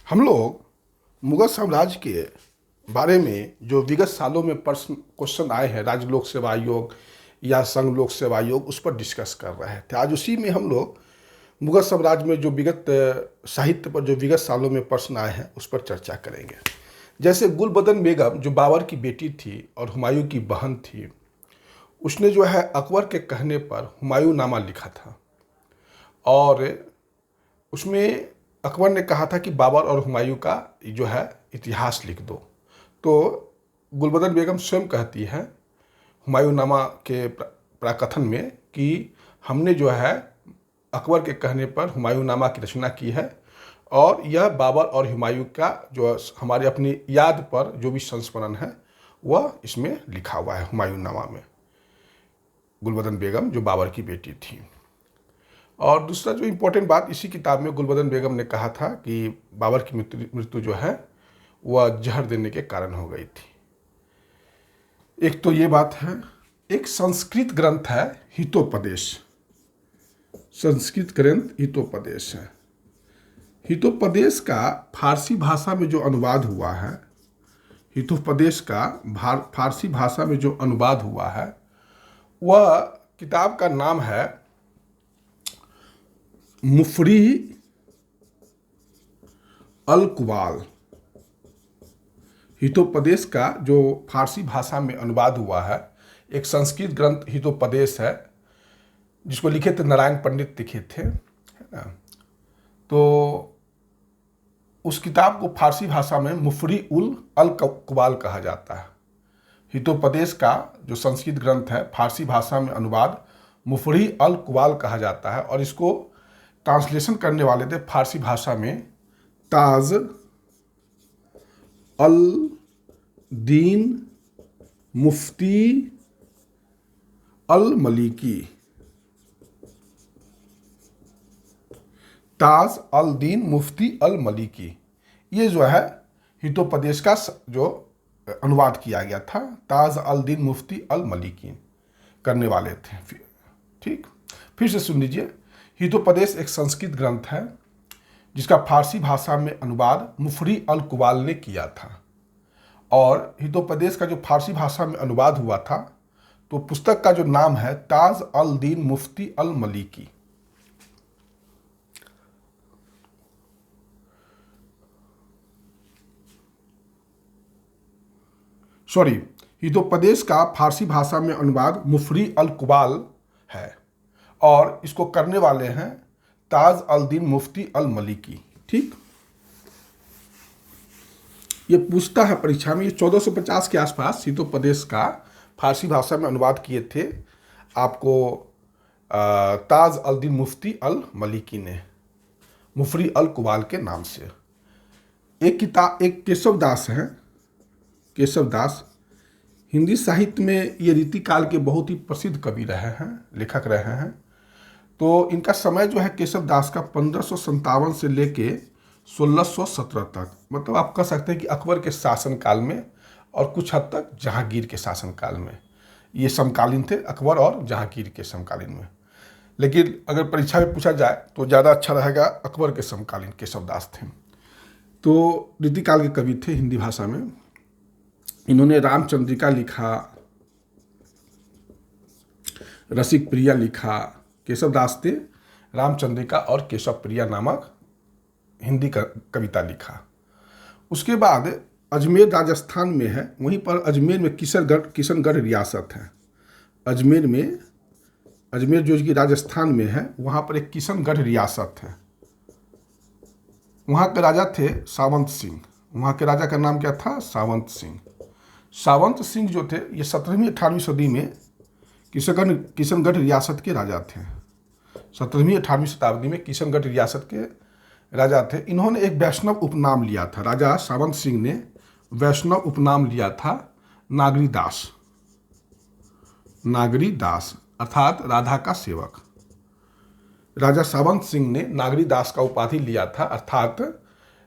हम लोग मुगल साम्राज्य के बारे में जो विगत सालों में प्रश्न क्वेश्चन आए हैं, राज्य लोक सेवा आयोग या संघ लोक सेवा आयोग, उस पर डिस्कस कर रहे थे। आज उसी में हम लोग मुगल साम्राज्य में जो विगत साहित्य पर जो विगत सालों में प्रश्न आए हैं उस पर चर्चा करेंगे। जैसे गुलबदन बेगम जो बाबर की बेटी थी और हुमायूं की बहन थी, उसने जो है अकबर के कहने पर हुमायूं नामा लिखा था और उसमें अकबर ने कहा था कि बाबर और हुमायूं का जो है इतिहास लिख दो। तो गुलबदन बेगम स्वयं कहती है हुमायूं नामा के प्राकथन में कि हमने जो है अकबर के कहने पर हुमायूं नामा की रचना की है और यह बाबर और हुमायूं का जो हमारे अपनी याद पर जो भी संस्मरण है वह इसमें लिखा हुआ है हुमायूं नामा में। गुलबदन बेगम जो बाबर की बेटी थी। और दूसरा जो इम्पोर्टेंट बात, इसी किताब में गुलबदन बेगम ने कहा था कि बाबर की मृत्यु जो है वह जहर देने के कारण हो गई थी। एक तो ये बात है। एक संस्कृत ग्रंथ है हितोपदेश, संस्कृत ग्रंथ हितोपदेश है। हितोपदेश का फारसी भाषा में जो अनुवाद हुआ है, हितोपदेश का फारसी भाषा में जो अनुवाद हुआ है, वह किताब का नाम है मुफरी अल कुबाल। हितोपदेश का जो फारसी भाषा में अनुवाद हुआ है, एक संस्कृत ग्रंथ हितोपदेश है जिसको लिखे थे नारायण पंडित लिखे थे, है ना। तो उस किताब को फारसी भाषा में मुफरी उल अल कुबाल कहा जाता है। हितोपदेश का जो संस्कृत ग्रंथ है फारसी भाषा में अनुवाद मुफरी अल कुबाल कहा जाता है और इसको ट्रांसलेशन करने वाले थे फारसी भाषा में ताज अल दीन मुफ्ती अल मलिकी। ताज अल दीन मुफ्ती अल मलिकी, ये जो है हितोपदेश का जो अनुवाद किया गया था, ताज अल दीन मुफ्ती अल मलिकी करने वाले थे। ठीक, फिर से सुन लीजिए। हितोपदेश एक संस्कृत ग्रंथ है जिसका फारसी भाषा में अनुवाद मुफरी अल कुबाल ने किया था और हितोपदेश का जो फारसी भाषा में अनुवाद हुआ था, तो पुस्तक का जो नाम है ताज अल दीन मुफ्ती अल मलिकी। सॉरी, हितोपदेश का फारसी भाषा में अनुवाद मुफरी अल कुबाल है और इसको करने वाले हैं ताज अल दीन मुफ्ती अल मलिकी। ठीक, ये पूछता है परीक्षा में, ये 1450 के आसपास हितोपदेश का फारसी भाषा में अनुवाद किए थे आपको ताज अल दीन मुफ्ती अल मलिकी ने, मुफरी अल कुबाल के नाम से। एक किताब, एक केशव दास है, केशव दास हिंदी साहित्य में ये रीतिकाल के बहुत ही प्रसिद्ध कवि रहे हैं, लेखक रहे हैं। तो इनका समय जो है केशव दास का 1557 से लेके 1617 तक, मतलब आप कह सकते हैं कि अकबर के शासनकाल में और कुछ हद तक जहांगीर के शासनकाल में, ये समकालीन थे अकबर और जहांगीर के समकालीन में। लेकिन अगर परीक्षा में पूछा जाए तो ज़्यादा अच्छा रहेगा अकबर के समकालीन केशव दास थे। तो रीतिकाल के कवि थे हिंदी भाषा में। इन्होंने रामचंद्रिका लिखा, रसिक प्रिया लिखा। केशव दास ने रामचंद्रिका और केशव प्रिया नामक हिंदी कविता लिखा। उसके बाद अजमेर राजस्थान में है, वहीं पर अजमेर में किशनगढ़ रियासत है। अजमेर जो कि राजस्थान में है, वहाँ पर एक किशनगढ़ रियासत है। वहाँ के राजा थे सावंत सिंह। वहाँ के राजा का नाम क्या था? सावंत सिंह। सावंत सिंह जो थे ये 17वीं 18वीं सदी में किशनगढ़ रियासत के राजा थे। 17वीं 18वीं शताब्दी में किशनगढ़ रियासत के राजा थे। इन्होंने एक वैष्णव उपनाम लिया था। राजा सावंत सिंह ने वैष्णव उपनाम लिया था नागरी दास। नागरी दास अर्थात राधा का सेवक। राजा सावंत सिंह ने नागरी दास का उपाधि लिया था अर्थात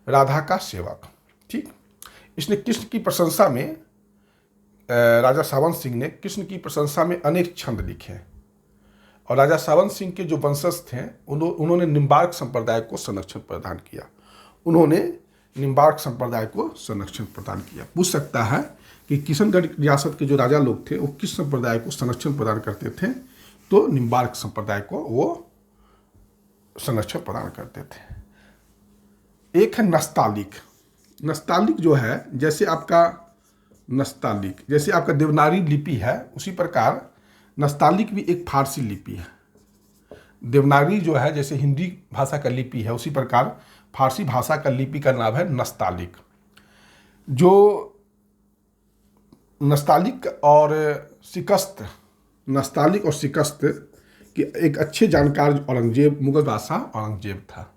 राधा का सेवक। ठीक, इसने कृष्ण की प्रशंसा में, राजा सावंत सिंह ने कृष्ण की प्रशंसा में अनेक छंद लिखे और राजा सावंत सिंह के जो वंशज थे उन्होंने निम्बार्क संप्रदाय को संरक्षण प्रदान किया। उन्होंने निम्बार्क संप्रदाय को संरक्षण प्रदान किया। पूछ सकता है कि किशनगढ़ रियासत के जो राजा लोग थे वो किस संप्रदाय को संरक्षण प्रदान करते थे, तो निम्बार्क संप्रदाय को वो संरक्षण प्रदान करते थे। एक है नस्तालिक। नस्तालिक जो है, जैसे आपका देवनागरी लिपि है, उसी प्रकार नस्तालिक भी एक फारसी लिपि है। देवनागरी जो है जैसे हिंदी भाषा का लिपि है, उसी प्रकार फारसी भाषा का लिपि का नाम है नस्तालिक। जो नस्तालिक और शिकस्त के एक अच्छे जानकार औरंगजेब, मुगल बादशाह औरंगजेब था।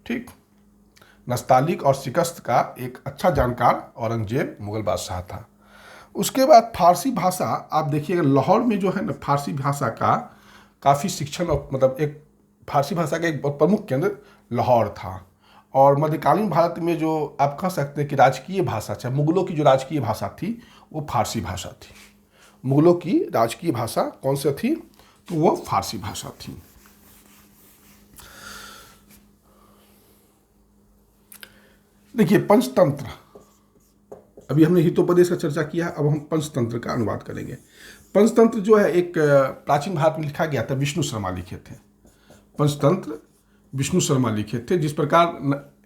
ठीक, नस्तालिक और शिकस्त का एक अच्छा जानकार औरंगजेब मुगल बादशाह था। उसके बाद फारसी भाषा आप देखिएगा, लाहौर में जो है ना फारसी भाषा का काफ़ी शिक्षण, मतलब एक फारसी भाषा का एक बहुत प्रमुख केंद्र लाहौर था। और मध्यकालीन भारत में जो आप कह सकते हैं कि राजकीय भाषा, चाहे मुगलों की जो राजकीय भाषा थी वो फारसी भाषा थी। मुगलों की राजकीय भाषा कौन सी थी, तो वो फारसी भाषा थी। देखिए पंचतंत्र, अभी हमने हितोपदेश का चर्चा किया, अब हम पंचतंत्र का अनुवाद करेंगे। पंचतंत्र जो है एक प्राचीन भारत में लिखा गया था, विष्णु शर्मा लिखे थे। पंचतंत्र विष्णु शर्मा लिखे थे। जिस प्रकार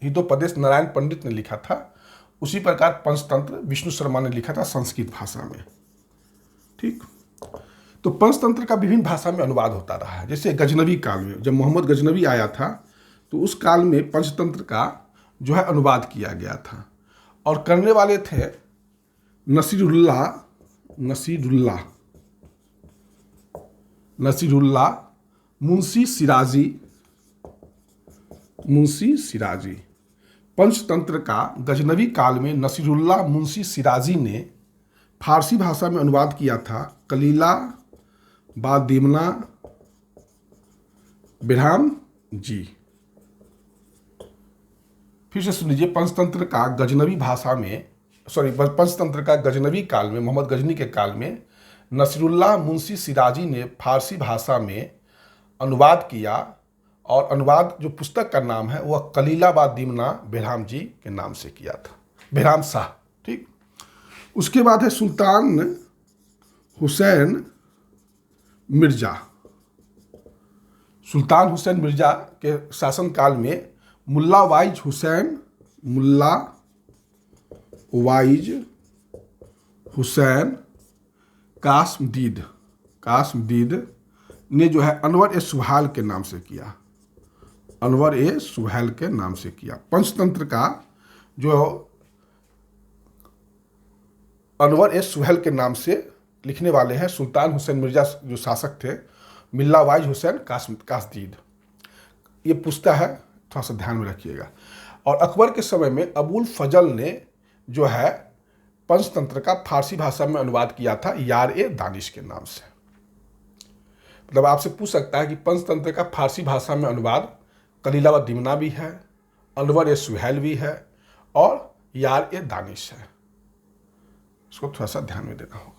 हितोपदेश नारायण पंडित ने लिखा था, उसी प्रकार पंचतंत्र विष्णु शर्मा ने लिखा था संस्कृत भाषा में। ठीक, तो पंचतंत्र का विभिन्न भाषा में अनुवाद होता रहा है। जैसे गजनवी काल में, जब मोहम्मद गजनवी आया था, तो उस काल में पंचतंत्र का जो है अनुवाद किया गया था। और करने वाले थे नसीरुल्लाह मुंशी सिराजी। पंचतंत्र का गजनवी काल में नसीरुल्लाह मुंशी सिराजी ने फारसी भाषा में अनुवाद किया था। कलीला बा दीमना बिरहाम जी। फिर से सुन लीजिए, पंचतंत्र का गजनवी काल में, मोहम्मद गजनी के काल में नसीरुल्लाह मुंशी सिराजी ने फारसी भाषा में अनुवाद किया। और अनुवाद जो पुस्तक का नाम है वह कलीला बा दीमना बेरहाम जी के नाम से किया था, बेरहाम शाह। ठीक, उसके बाद है सुल्तान हुसैन मिर्जा। सुल्तान हुसैन मिर्जा के शासनकाल में मुल्ला वाइज हुसैन कासमदीद ने जो है अनवर ए सुहाल के नाम से किया। पंचतंत्र का जो अनवर ए सुहेल के नाम से लिखने वाले हैं सुल्तान हुसैन मिर्जा, जो शासक थे, मुल्ला वाइज हुसैन कासमदीद। ये पुस्ता है, थोड़ा सा ध्यान में रखिएगा। और अकबर के समय में अबुल फजल ने जो है पंचतंत्र का फारसी भाषा में अनुवाद किया था यार ए दानिश के नाम से। मतलब आपसे पूछ सकता है कि पंचतंत्र का फारसी भाषा में अनुवाद कलीला व दिमना भी है, अनवर ए सुहेल भी है और यार ए दानिश है। इसको थोड़ा सा ध्यान में देना होगा।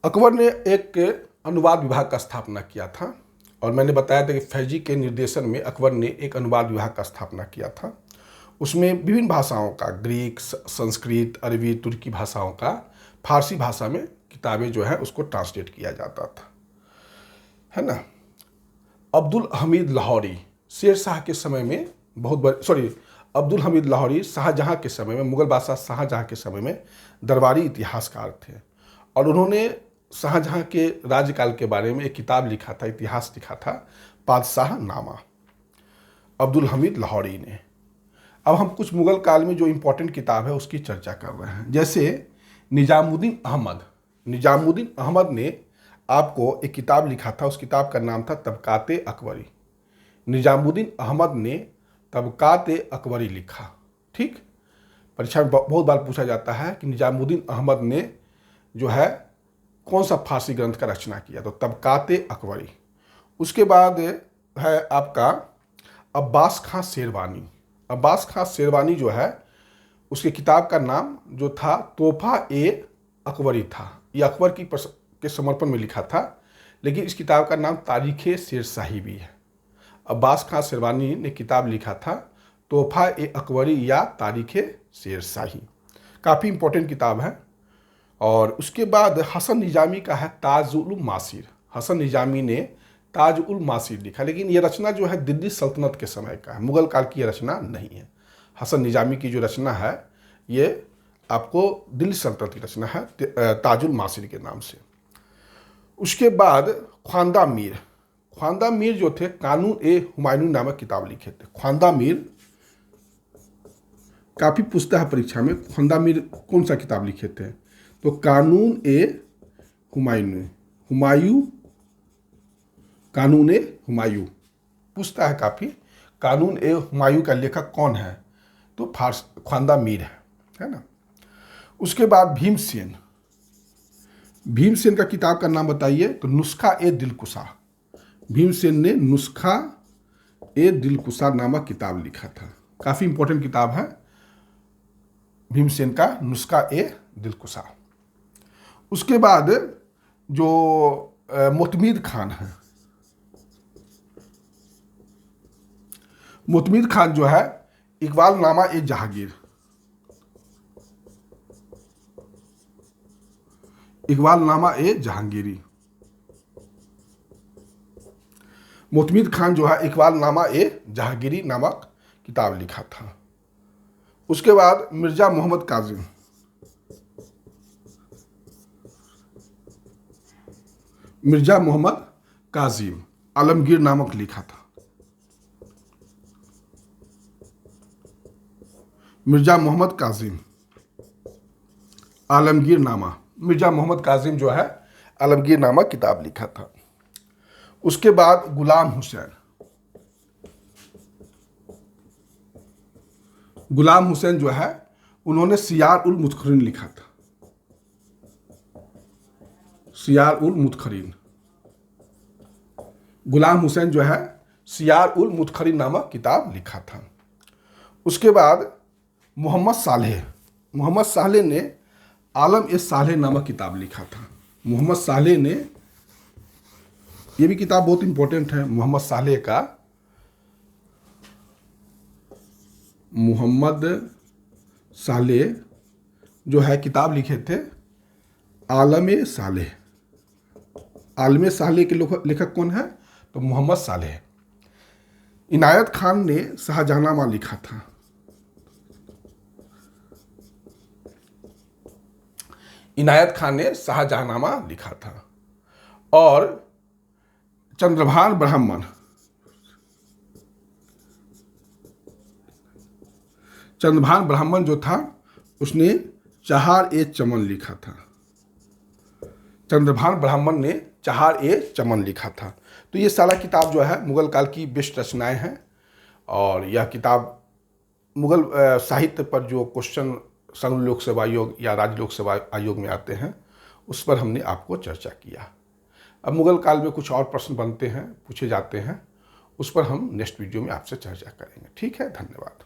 अकबर ने एक अनुवाद विभाग का स्थापना किया था। और मैंने बताया था कि फैजी के निर्देशन में अकबर ने एक अनुवाद विभाग का स्थापना किया था। उसमें विभिन्न भाषाओं का, ग्रीक, संस्कृत, अरबी, तुर्की भाषाओं का फारसी भाषा में किताबें जो है उसको ट्रांसलेट किया जाता था, है ना। अब्दुल हमीद लाहौरी शेर शाह के समय में अब्दुल हमीद लाहौरी शाहजहाँ के समय में, मुगल बादशाह शाहजहाँ के समय में दरबारी इतिहासकार थे। और उन्होंने शाहजहाँ के राज्यकाल के बारे में एक किताब लिखा था, इतिहास लिखा था, बादशाह नामा, अब्दुल हमीद लाहौरी ने। अब हम कुछ मुगल काल में जो इम्पोर्टेंट किताब है उसकी चर्चा कर रहे हैं। जैसे निजामुद्दीन अहमद ने आपको एक किताब लिखा था, उस किताब का नाम था तबकाते अकबरी। निजामुद्दीन अहमद ने तबकाते अकबरी लिखा। ठीक, परीक्षा में बहुत बार पूछा जाता है कि निजामुद्दीन अहमद ने जो है कौन सा फारसी ग्रंथ का रचना किया, तो तबकाते अकबरी। उसके बाद है आपका अब्बास खां शेरवानी जो है, उसके किताब का नाम जो था तोहफा ए अकबरी था। ये अकबर के समर्पण में लिखा था, लेकिन इस किताब का नाम तारीख़ शेरशाही भी है। अब्बास खां शेरवानी ने किताब लिखा था तोहफ़ा-ए-अकबरी या तारीख़ शेरशाही। काफ़ी इम्पोर्टेंट किताब है। और उसके बाद हसन निजामी का है ताज-उल-मासीर। हसन निजामी ने ताज-उल-मासीर लिखा, लेकिन ये रचना जो है दिल्ली सल्तनत के समय का है, मुगल काल की ये रचना नहीं है। हसन निजामी की जो रचना है ये आपको दिल्ली सल्तनत की रचना है, ताज-उल-मासीर के नाम से। उसके बाद ख्वांदा मीर। ख्वांदा मीर जो थे कानून-ए-हुमायूं नामक किताब लिखे थे। ख्वांदा मीर काफ़ी पूछता है परीक्षा में, ख्वांदा मीर कौन सा किताब लिखे थे? तो कानून-ए-हुमायूं, हुमायूं, कानून-ए-हुमायूं पूछता है काफ़ी। कानून-ए-हुमायूं का लेखक कौन है? तो ख्वांदा मीर है ना। उसके बाद भीमसेन। भीमसेन का किताब का नाम बताइए? तो नुस्खा-ए-दिलकुशा। भीमसेन ने नुस्खा-ए-दिलकुशा नामक किताब लिखा था। काफ़ी इंपॉर्टेंट किताब है भीमसेन का नुस्खा-ए-दिलकुशा। उसके बाद जो मोतमीद खान है, मोतमीद खान जो है इकबालनामा-ए-जहांगीर, इकबालनामा-ए-जहांगीरी। मोतमीद खान जो है इकबालनामा-ए-जहांगीरी नामक किताब लिखा था। उसके बाद मिर्ज़ा मोहम्मद काजिम। मिर्ज़ा मोहम्मद काजिम आलमगीर नामक लिखा था। मिर्ज़ा मोहम्मद काजिम आलमगीर नामा। मिर्ज़ा मोहम्मद काजिम जो है आलमगीर नामक किताब लिखा था। उसके बाद गुलाम हुसैन। गुलाम हुसैन जो है उन्होंने सियार-उल-मुतखरीन लिखा था। सियार-उल-मुतखरीन। गुलाम हुसैन जो है सियार-उल-मुतखरीन नामक किताब लिखा था। उसके बाद मोहम्मद सालेह। मोहम्मद सालेह ने आलम-ए-सालेह नामक किताब लिखा था। मोहम्मद सालेह ने, ये भी किताब बहुत इंपॉर्टेंट है मोहम्मद सालेह का। मोहम्मद सालेह जो है किताब लिखे थे आलम-ए-सालेह। आलम-ए-सालेह के लेखक कौन है? तो मोहम्मद सालेह। इनायत खान ने शाहजहांनामा लिखा था। इनायत खान ने शाहजहांनामा लिखा था। और चंद्रभान ब्राह्मण। चंद्रभान ब्राह्मण जो था उसने चहार-ए-चमन लिखा था। चंद्रभान ब्राह्मण ने चहार-ए-चमन लिखा था। तो ये सारा किताब जो है मुगल काल की बेस्ट रचनाएं हैं। और यह किताब मुगल साहित्य पर जो क्वेश्चन संघ लोक सेवा आयोग या राज्य लोक सेवा आयोग में आते हैं उस पर हमने आपको चर्चा किया। अब मुगल काल में कुछ और प्रश्न बनते हैं, पूछे जाते हैं, उस पर हम नेक्स्ट वीडियो में आपसे चर्चा करेंगे। ठीक है, धन्यवाद।